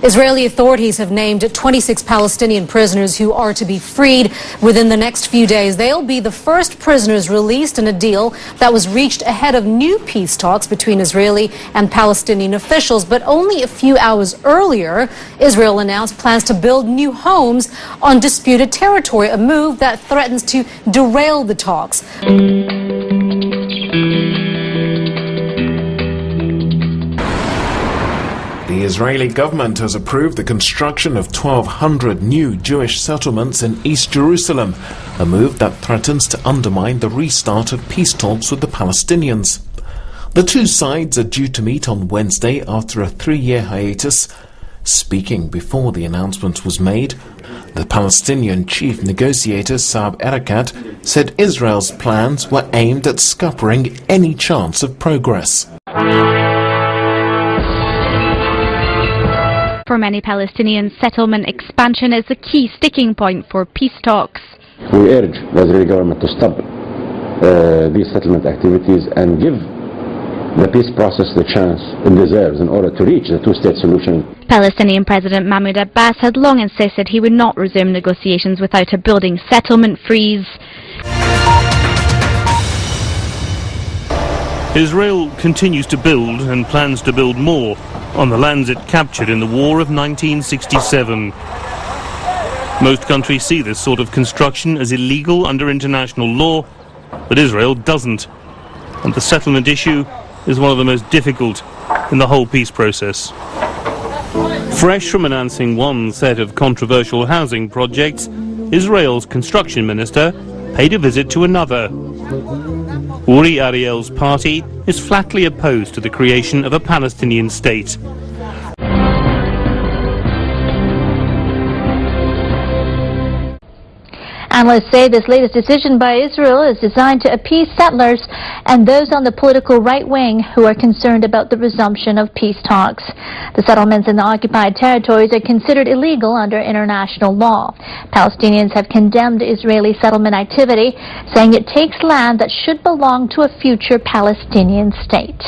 Israeli authorities have named 26 Palestinian prisoners who are to be freed within the next few days. They'll be the first prisoners released in a deal that was reached ahead of new peace talks between Israeli and Palestinian officials. But only a few hours earlier, Israel announced plans to build new homes on disputed territory, a move that threatens to derail the talks. The Israeli government has approved the construction of 1,200 new Jewish settlements in East Jerusalem, a move that threatens to undermine the restart of peace talks with the Palestinians. The two sides are due to meet on Wednesday after a 3-year hiatus. Speaking before the announcement was made, the Palestinian chief negotiator Saeb Erekat said Israel's plans were aimed at scuppering any chance of progress. For many Palestinians, settlement expansion is the key sticking point for peace talks. We urge the Israeli government to stop these settlement activities and give the peace process the chance it deserves in order to reach the two-state solution. Palestinian President Mahmoud Abbas had long insisted he would not resume negotiations without a building settlement freeze. Israel continues to build and plans to build more on the lands it captured in the War of 1967. Most countries see this sort of construction as illegal under international law, but Israel doesn't. And the settlement issue is one of the most difficult in the whole peace process. Fresh from announcing one set of controversial housing projects, Israel's construction minister paid a visit to another. Uri Ariel's party is flatly opposed to the creation of a Palestinian state. Analysts say this latest decision by Israel is designed to appease settlers and those on the political right wing who are concerned about the resumption of peace talks. The settlements in the occupied territories are considered illegal under international law. Palestinians have condemned Israeli settlement activity, saying it takes land that should belong to a future Palestinian state.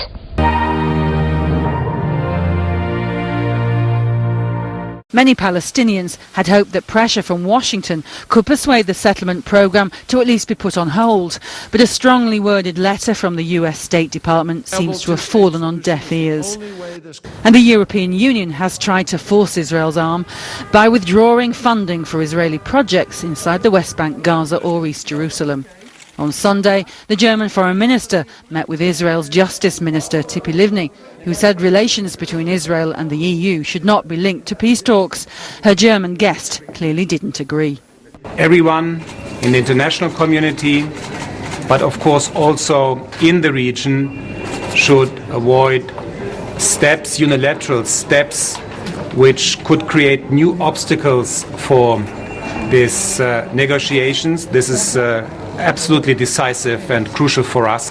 Many Palestinians had hoped that pressure from Washington could persuade the settlement program to at least be put on hold, but a strongly worded letter from the US State Department seems to have fallen on deaf ears. And the European Union has tried to force Israel's arm by withdrawing funding for Israeli projects inside the West Bank, Gaza or East Jerusalem. On Sunday, the German Foreign Minister met with Israel's Justice Minister Tzipi Livni, who said relations between Israel and the EU should not be linked to peace talks. Her German guest clearly didn't agree. Everyone in the international community, but of course also in the region, should avoid unilateral steps, which could create new obstacles for these negotiations. This is absolutely decisive and crucial for us.